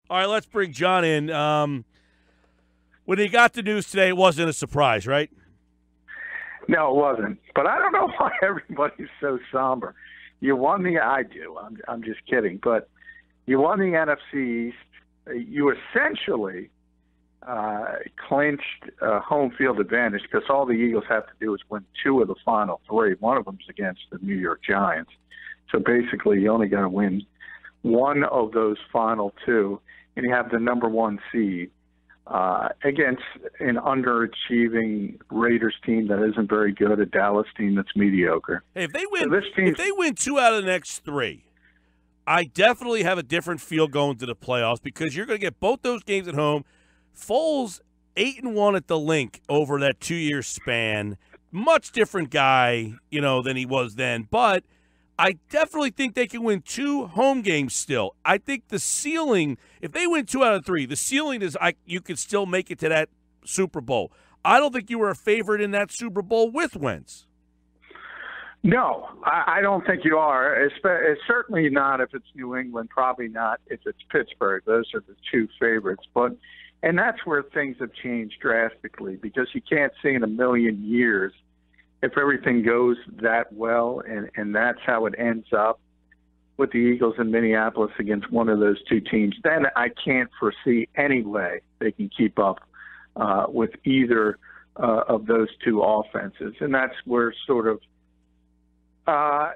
All right, let's bring John in. When he got the news today, it wasn't a surprise, right? No, it wasn't. But I don't know why everybody's so somber. You won the – I do. I'm just kidding. But you won the NFC East. You essentially clinched home field advantage because all the Eagles have to do is win 2 of the final 3. One of them's against the New York Giants. So basically you only got to win 1 of those final 2, and you have the number 1 seed against an underachieving Raiders team that isn't very good, a Dallas team that's mediocre. Hey, if they win 2 out of the next 3, I definitely have a different feel going to the playoffs because you're going to get both those games at home. Foles 8-1 at the Link over that 2-year span. Much different guy, than he was then. But I definitely think they can win 2 home games still. I think the ceiling, if they win 2 out of 3, the ceiling is you could still make it to that Super Bowl. I don't think you were a favorite in that Super Bowl with Wentz. No, I don't think you are. It's certainly not if it's New England, probably not if it's Pittsburgh. Those are the 2 favorites. And that's where things have changed drastically because you can't see in a million years if everything goes that well, and that's how it ends up with the Eagles in Minneapolis against one of those 2 teams, then I can't foresee any way they can keep up with either of those 2 offenses. And that's where sort of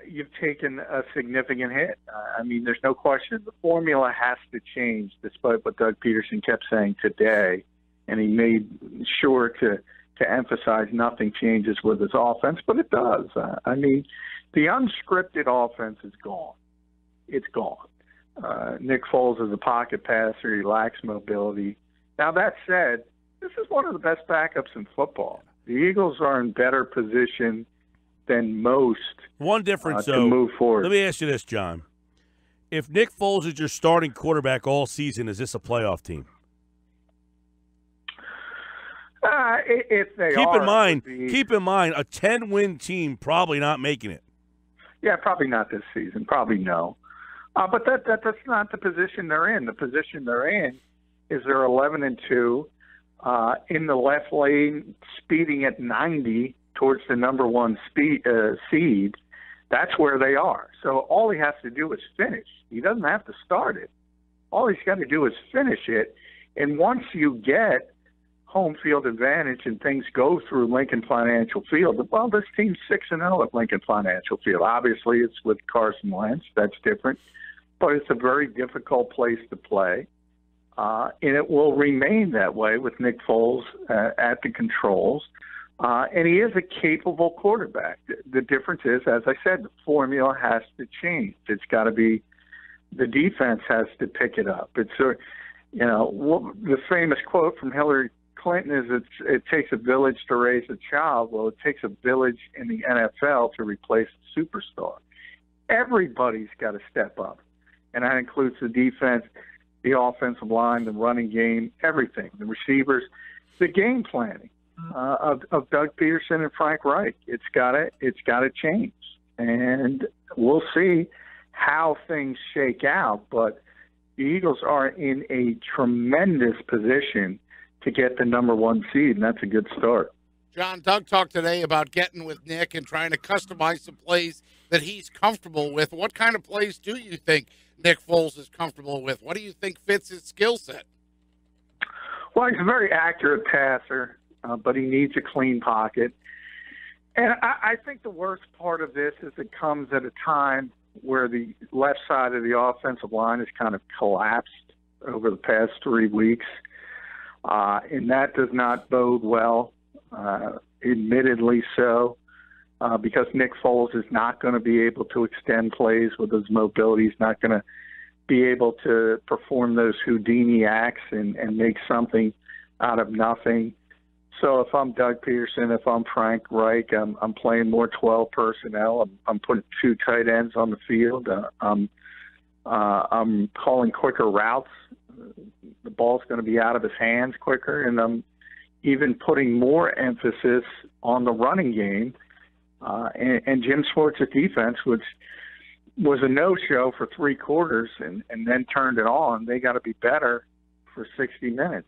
you've taken a significant hit. I mean, there's no question. The formula has to change, despite what Doug Pederson kept saying today, and he made sure to emphasize nothing changes with his offense, but it does. I mean, the unscripted offense is gone. It's gone. Nick Foles is a pocket passer. He lacks mobility. Now, that said, this is one of the best backups in football. The Eagles are in better position than most. One difference, to move forward. Let me ask you this, John. If Nick Foles is your starting quarterback all season, is this a playoff team? If they keep in mind, a 10-win team probably not making it. Yeah, probably not this season. Probably no. But that's not the position they're in. The position they're in is they're 11-2 in the left lane, speeding at 90 towards the number 1 seed. That's where they are. So all he has to do is finish. He doesn't have to start it. All he's got to do is finish it. And once you get home field advantage and things go through Lincoln Financial Field, well, this team's 6-0 at Lincoln Financial Field. Obviously, it's with Carson Wentz. That's different. But it's a very difficult place to play. And it will remain that way with Nick Foles at the controls. And he is a capable quarterback. The difference is, as I said, the formula has to change. It's got to be the defense has to pick it up. It's the famous quote from Hillary Clinton is it takes a village to raise a child. Well, it takes a village in the NFL to replace a superstar. Everybody's got to step up, and that includes the defense, the offensive line, the running game, everything, the receivers, the game planning of Doug Pederson and Frank Reich. It's got to change, and we'll see how things shake out. But the Eagles are in a tremendous position to get the number 1 seed, and that's a good start. John, Doug talked today about getting with Nick and trying to customize some plays that he's comfortable with. What kind of plays do you think Nick Foles is comfortable with? What do you think fits his skill set? Well, he's a very accurate passer, but he needs a clean pocket. And I think the worst part of this is it comes at a time where the left side of the offensive line has kind of collapsed over the past 3 weeks. And that does not bode well, admittedly so, because Nick Foles is not going to be able to extend plays with his mobility. He's not going to be able to perform those Houdini acts and make something out of nothing. So if I'm Doug Pederson, if I'm Frank Reich, I'm playing more 12 personnel. I'm putting 2 tight ends on the field. I'm calling quicker routes. The ball's going to be out of his hands quicker, and I'm even putting more emphasis on the running game and Jim Schwartz's defense, which was a no-show for 3 quarters and then turned it on. They got to be better for 60 minutes.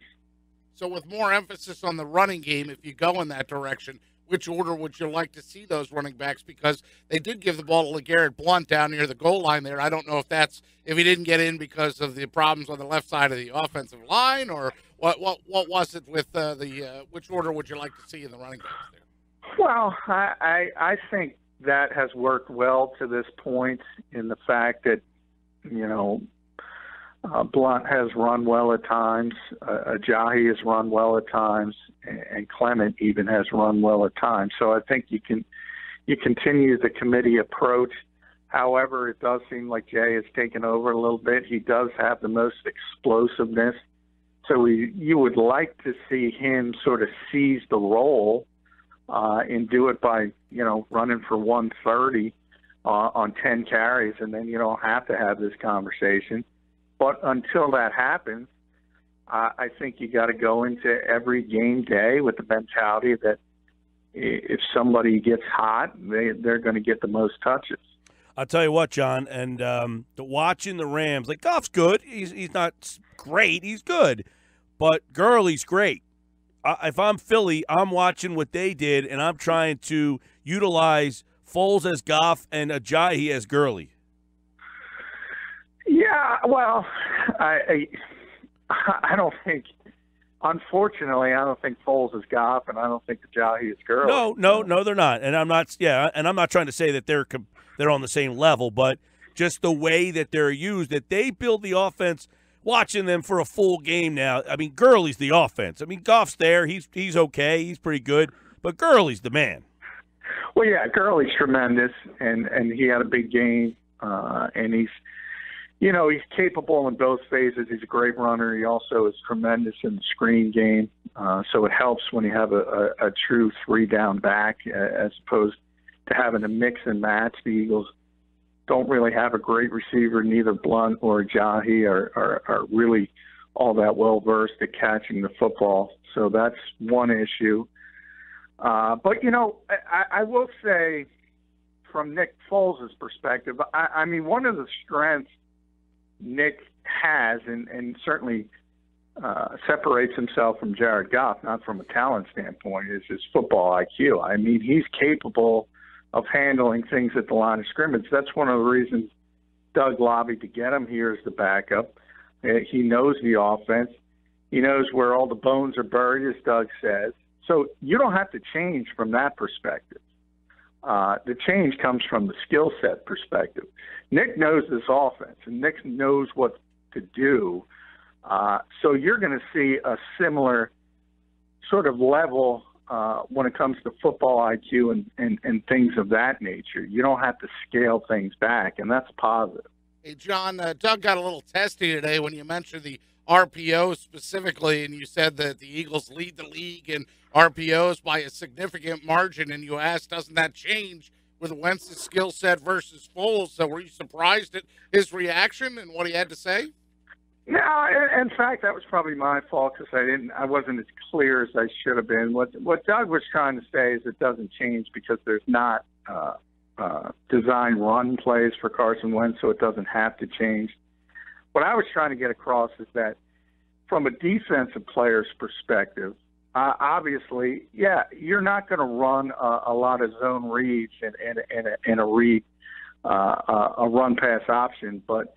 So with more emphasis on the running game, if you go in that direction, which order would you like to see those running backs? Because they did give the ball to LeGarrette Blount down near the goal line there. I don't know if he didn't get in because of the problems on the left side of the offensive line, or what was it with which order would you like to see in the running backs there? Well, I think that has worked well to this point in the fact that, Blount has run well at times, Ajayi has run well at times, and Clement even has run well at times. So I think you continue the committee approach. However, it does seem like Jay has taken over a little bit. He does have the most explosiveness. So you would like to see him sort of seize the role and do it by, running for 130 on 10 carries, and then you don't have to have this conversation. But until that happens, I think you got to go into every game day with the mentality that if somebody gets hot, they're going to get the most touches. I'll tell you what, John, and watching the Rams, like Goff's good. He's not great. He's good. But Gurley's great. If I'm Philly, I'm watching what they did, and I'm trying to utilize Foles as Goff and Ajayi as Gurley. Yeah, well, I don't think, unfortunately, I don't think Foles is Goff, and I don't think Ajayi is Gurley. No, they're not, and I'm not. Yeah, and I'm not trying to say that they're on the same level, but just the way that they're used, that they build the offense. Watching them for a full game now, I mean, Gurley's the offense. I mean, Goff's there, he's okay, he's pretty good, but Gurley's the man. Well, yeah, Gurley's tremendous, and he had a big game, and he's capable in both phases. He's a great runner. He also is tremendous in the screen game. So it helps when you have a true 3-down back as opposed to having a mix and match. The Eagles don't really have a great receiver. Neither Blount or Ajayi are really all that well-versed at catching the football. So that's one issue. But, I will say from Nick Foles' perspective, I mean, one of the strengths Nick has, and certainly separates himself from Jared Goff, not from a talent standpoint, is his football IQ. I mean, he's capable of handling things at the line of scrimmage. That's one of the reasons Doug lobbied to get him here as the backup. He knows the offense. He knows where all the bones are buried, as Doug says. So you don't have to change from that perspective. The change comes from the skill set perspective. Nick knows this offense, and Nick knows what to do. So you're going to see a similar sort of level when it comes to football IQ and things of that nature. You don't have to scale things back, and that's positive. Hey, John, Doug got a little testy today when you mentioned the RPOs specifically, and you said that the Eagles lead the league in RPOs by a significant margin, and you asked, doesn't that change with Wentz's skill set versus Foles? So were you surprised at his reaction and what he had to say? No, in fact, that was probably my fault because I wasn't as clear as I should have been. What Doug was trying to say is it doesn't change because there's not design run plays for Carson Wentz, so it doesn't have to change. What I was trying to get across is that from a defensive player's perspective, obviously, yeah, you're not going to run a lot of zone reads and a run pass option, but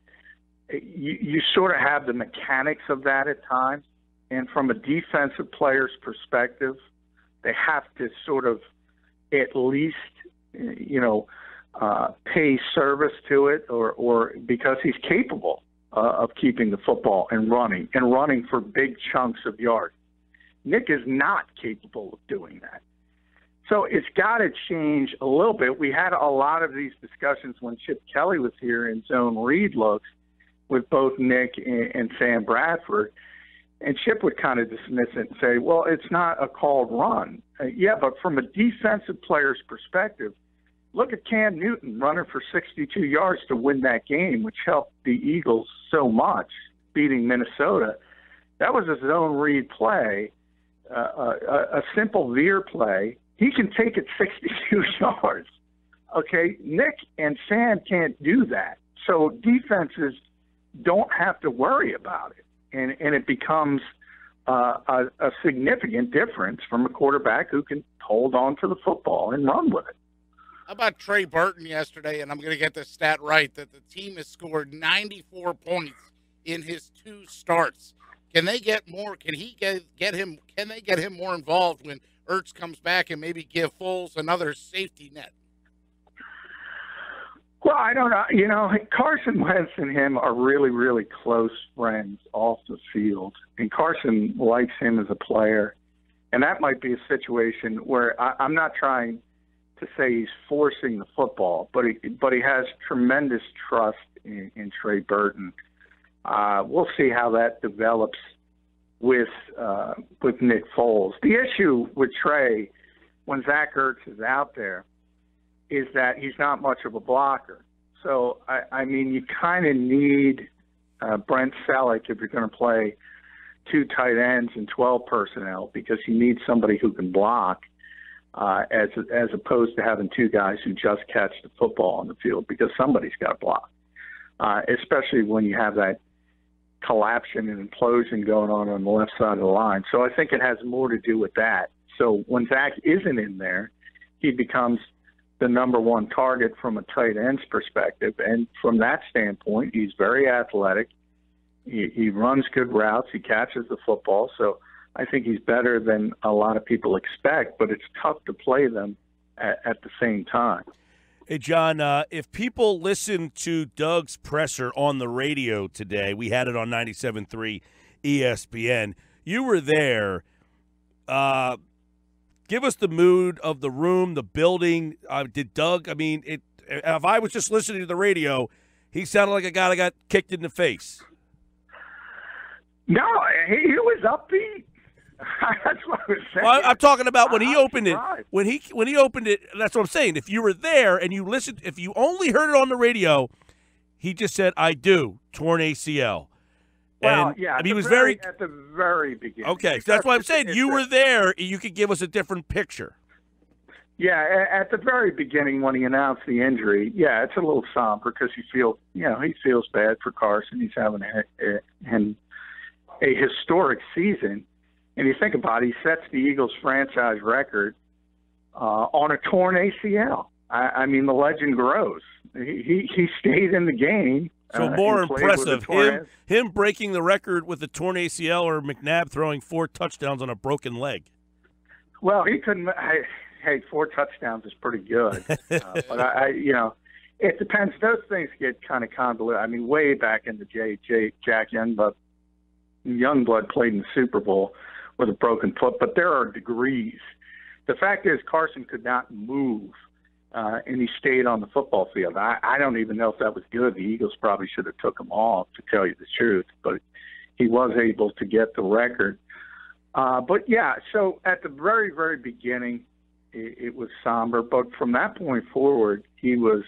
you sort of have the mechanics of that at times. And from a defensive player's perspective, they have to sort of at least, pay service to it or because he's capable of keeping the football and running for big chunks of yards. Nick is not capable of doing that. So it's got to change a little bit. We had a lot of these discussions when Chip Kelly was here in zone read looks with both Nick and Sam Bradford. And Chip would kind of dismiss it and say, well, it's not a called run. Yeah, but from a defensive player's perspective, look at Cam Newton running for 62 yards to win that game, which helped the Eagles so much, beating Minnesota. That was a zone read play, a simple veer play. He can take it 62 yards Okay, Nick and Sam can't do that. So defenses don't have to worry about it. And it becomes a significant difference from a quarterback who can hold on to the football and run with it. How about Trey Burton yesterday? And I'm going to get this stat right, that the team has scored 94 points in his 2 starts. Can they get more? Can he get him? Can they get him more involved when Ertz comes back and maybe give Foles another safety net? Well, I don't know. You know, Carson Wentz and him are really, really close friends off the field, and Carson likes him as a player. And that might be a situation where I'm not trying to say he's forcing the football, but he has tremendous trust in Trey Burton. We'll see how that develops with Nick Foles. The issue with Trey, when Zach Ertz is out there, is that he's not much of a blocker. So, I mean, you kind of need Brent Selleck if you're going to play 2 tight ends and 12 personnel, because you need somebody who can block as opposed to having 2 guys who just catch the football on the field, because somebody's got to block, especially when you have that collapsion and implosion going on the left side of the line. So I think it has more to do with that. So when Zach isn't in there, he becomes the number 1 target from a tight end's perspective. And from that standpoint, he's very athletic. He runs good routes. He catches the football. So I think he's better than a lot of people expect, but it's tough to play them at the same time. Hey, John, if people listen to Doug's presser on the radio today, we had it on 97.3 ESPN. You were there. Give us the mood of the room, the building. Did Doug, I mean, if I was just listening to the radio, he sounded like a guy that got kicked in the face. No, he was upbeat. That's what I was saying. Well, I'm talking about when he opened it. When he opened it, that's what I'm saying. If you were there and you listened, if you only heard it on the radio, he just said, "I do, torn ACL." Well, and, yeah, I mean, he was very at the very beginning. Okay, so that's why I'm saying you were there. You could give us a different picture. Yeah, at the very beginning when he announced the injury, yeah, it's a little somber because he feels bad for Carson. He's having a historic season. And you think about it, he sets the Eagles franchise record on a torn ACL. I mean, the legend grows. He stayed in the game. So more impressive, him breaking the record with a torn ACL or McNabb throwing 4 touchdowns on a broken leg? Well, he couldn't. Hey, 4 touchdowns is pretty good. But, it depends. Those things get kind of convoluted. I mean, way back in the Jack Youngblood played in the Super Bowl with a broken foot, but there are degrees. The fact is Carson could not move, and he stayed on the football field. I don't even know if that was good. The Eagles probably should have took him off, to tell you the truth, but he was able to get the record. But, yeah, so at the very, very beginning, it was somber, but from that point forward, he was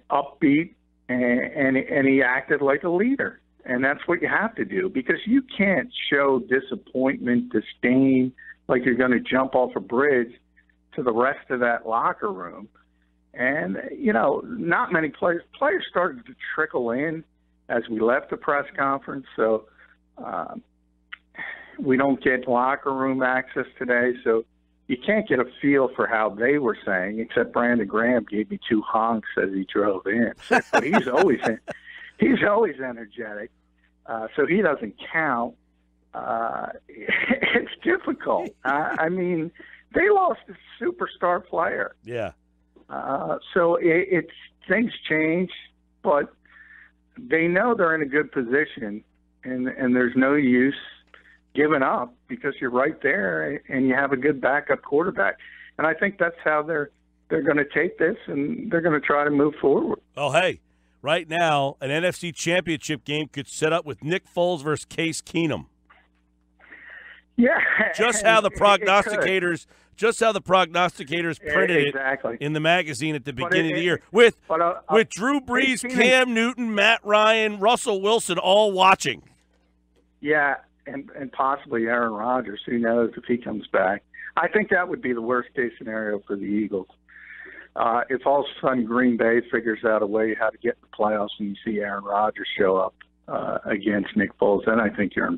upbeat, and he acted like a leader. And that's what you have to do, because you can't show disappointment, disdain, like you're going to jump off a bridge to the rest of that locker room. And, not many players started to trickle in as we left the press conference. So we don't get locker room access today. So you can't get a feel for how they were saying, except Brandon Graham gave me 2 honks as he drove in. But he's always energetic, so he doesn't count. It's difficult. I mean, they lost a superstar player. Yeah. So it's things change, but they know they're in a good position, and there's no use giving up because you're right there and you have a good backup quarterback. And I think that's how they're going to take this, and they're going to try to move forward. Oh, hey. Right now, an NFC Championship game could set up with Nick Foles versus Case Keenum. Yeah, just how the prognosticators printed exactly. it in the magazine at the beginning of the year with Drew Brees, Cam Newton, Matt Ryan, Russell Wilson all watching. Yeah, and possibly Aaron Rodgers. Who knows if he comes back? I think that would be the worst case scenario for the Eagles. if all of a sudden Green Bay figures out a way how to get in the playoffs and you see Aaron Rodgers show up against Nick Foles, then I think you're in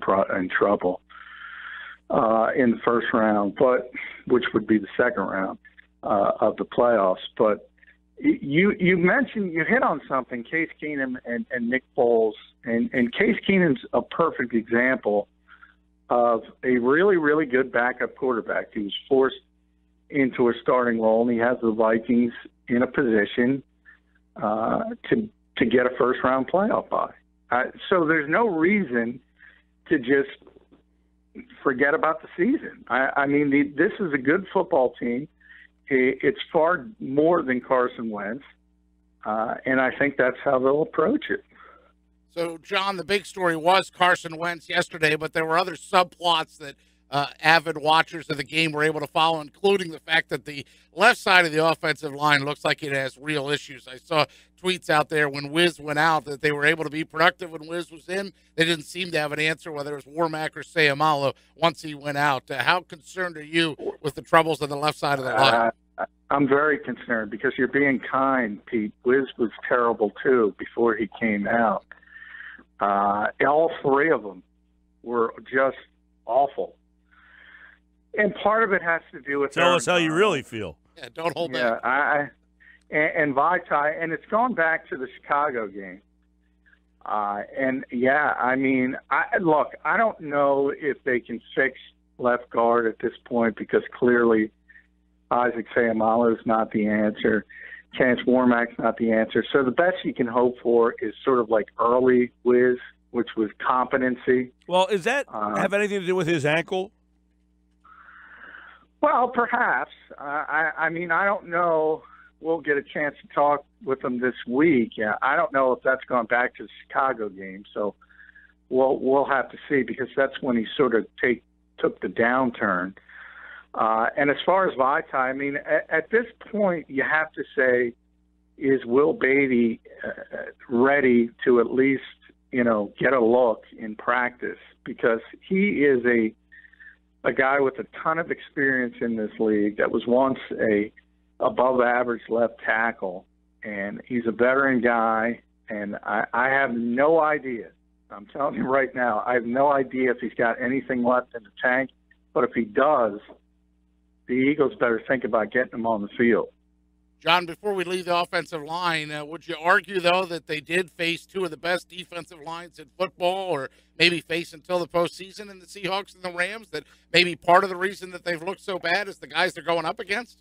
trouble in the first round, but which would be the second round of the playoffs. But you hit on something, Case Keenum and Nick Foles, and Case Keenum's a perfect example of a really, really good backup quarterback. He was forced into a starting role, and he has the Vikings in a position to get a first-round playoff bye. So there's no reason to just forget about the season. I mean, this is a good football team. It's far more than Carson Wentz, and I think that's how they'll approach it. So, John, the big story was Carson Wentz yesterday, but there were other subplots that avid watchers of the game were able to follow, including the fact that the left side of the offensive line looks like it has real issues. I saw tweets out there when Wiz went out that they were able to be productive when Wiz was in. They didn't seem to have an answer, whether it was Warmack or Sayamalo, once he went out. How concerned are you with the troubles on the left side of the line? I'm very concerned because you're being kind, Pete. Wiz was terrible, too, before he came out. All three of them were just awful. And part of it has to do with tell us how you really feel. Yeah, don't hold back. And Vitae, and it's gone back to the Chicago game. And yeah, I mean, look, I don't know if they can fix left guard at this point because clearly Isaac Sayamalo is not the answer. Chance Warmack's not the answer. So the best you can hope for is sort of like early Wiz, which was competency. Well, is that have anything to do with his ankle? Well, perhaps. I mean, I don't know. We'll get a chance to talk with him this week. Yeah, I don't know if that's gone back to the Chicago game. So we'll have to see because that's when he sort of took the downturn. And as far as Vitae, I mean, at this point, you have to say, is Will Beatty ready to at least, get a look in practice? Because he is a guy with a ton of experience in this league that was once a above-average left tackle, and he's a veteran guy, and I have no idea. I'm telling you right now, I have no idea if he's got anything left in the tank, but if he does, the Eagles better think about getting him on the field. John, before we leave the offensive line, would you argue, though, that they did face two of the best defensive lines in football, or maybe face until the postseason in the Seahawks and the Rams, that maybe part of the reason that they've looked so bad is the guys they're going up against?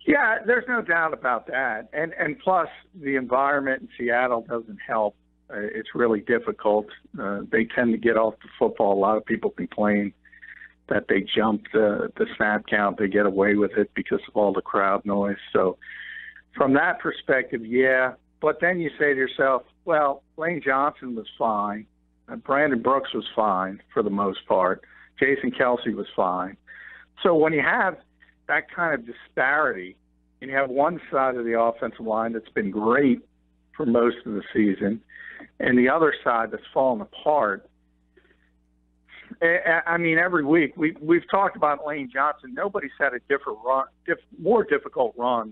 Yeah, there's no doubt about that. And plus, the environment in Seattle doesn't help. It's really difficult. They tend to get off the football. A lot of people complain that they jump the snap count. They get away with it because of all the crowd noise. So from that perspective, yeah. But then you say to yourself, well, Lane Johnson was fine. Brandon Brooks was fine for the most part. Jason Kelsey was fine. So when you have that kind of disparity, and you have one side of the offensive line that's been great for most of the season, and the other side that's fallen apart, I mean, every week we've talked about Lane Johnson. Nobody's had a more difficult run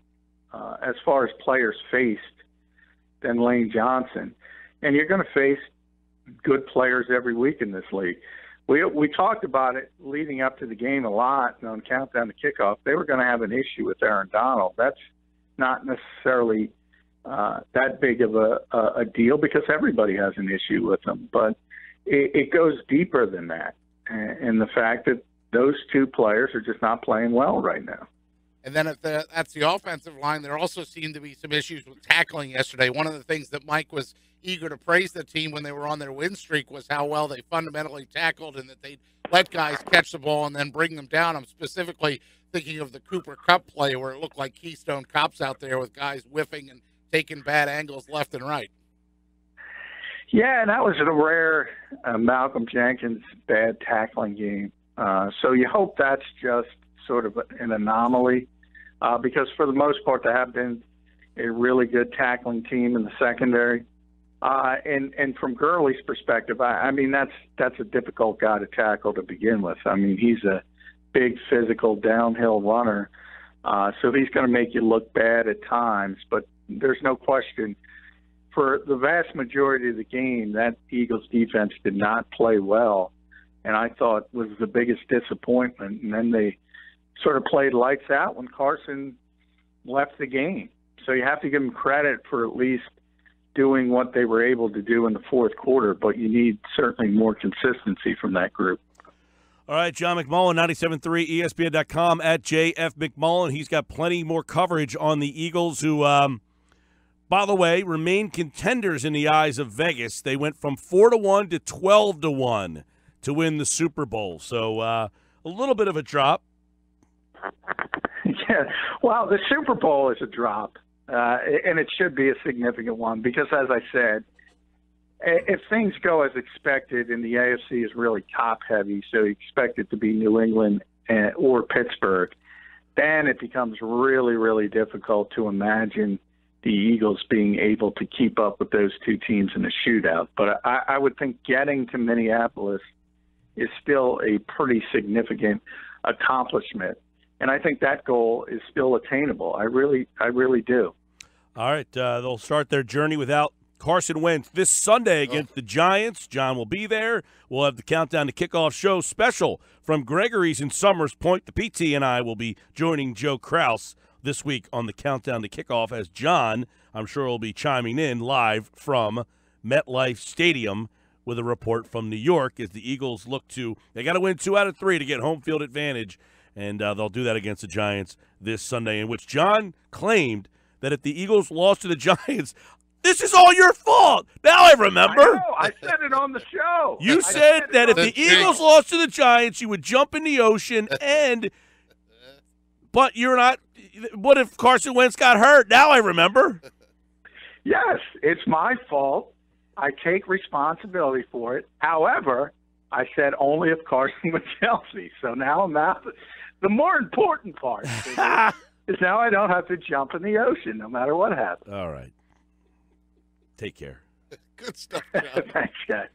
as far as players faced than Lane Johnson, and you're going to face good players every week in this league. We talked about it leading up to the game a lot on Countdown to Kickoff. They were going to have an issue with Aaron Donald. That's not necessarily that big of a deal because everybody has an issue with him, but it goes deeper than that, and the fact that those two players are just not playing well right now. And then that's the offensive line. There also seemed to be some issues with tackling yesterday. One of the things that Mike was eager to praise the team when they were on their win streak was how well they fundamentally tackled and that they let guys catch the ball and then bring them down. I'm specifically thinking of the Cooper Kupp play where it looked like Keystone Cops out there with guys whiffing and taking bad angles left and right. Yeah, and that was a rare Malcolm Jenkins bad tackling game. So you hope that's just sort of an anomaly because for the most part they have been a really good tackling team in the secondary. And from Gurley's perspective, I mean, that's a difficult guy to tackle to begin with. I mean, he's a big physical downhill runner So he's going to make you look bad at times, but there's no question. For the vast majority of the game, that Eagles defense did not play well, and I thought was the biggest disappointment. And then they sort of played lights out when Carson left the game. So you have to give them credit for at least doing what they were able to do in the fourth quarter, but you need certainly more consistency from that group. All right, John McMullen, 97.3 ESPN.com at JF McMullen. He's got plenty more coverage on the Eagles, who, by the way, remain contenders in the eyes of Vegas. They went from 4-1 to 12-1 to win the Super Bowl. So a little bit of a drop. Yeah, well, the Super Bowl is a drop, and it should be a significant one because, as I said, if things go as expected, and the AFC is really top-heavy, so you expect it to be New England or Pittsburgh, then it becomes really, really difficult to imagine the Eagles being able to keep up with those two teams in a shootout. But I would think getting to Minneapolis is still a pretty significant accomplishment. And I think that goal is still attainable. I really do. All right, they'll start their journey without Carson Wentz this Sunday against the Giants. John will be there. We'll have the Countdown to Kickoff show special from Gregory's in Summers Point. The PT and I will be joining Joe Kraus this week on the Countdown to Kickoff, as John, I'm sure, will be chiming in live from MetLife Stadium with a report from New York as the Eagles look to, they got to win 2 out of 3 to get home field advantage, and they'll do that against the Giants this Sunday, in which John claimed that if the Eagles lost to the Giants, this is all your fault. Now I remember. I know. I said it on the show. You said that if the Eagles lost to the Giants, you would jump in the ocean, but you're not. What if Carson Wentz got hurt? Now I remember. Yes, it's my fault. I take responsibility for it. However, I said only if Carson was healthy. So now I'm out. The more important part is now I don't have to jump in the ocean no matter what happens. All right. Take care. Good stuff, John. Thanks, guys.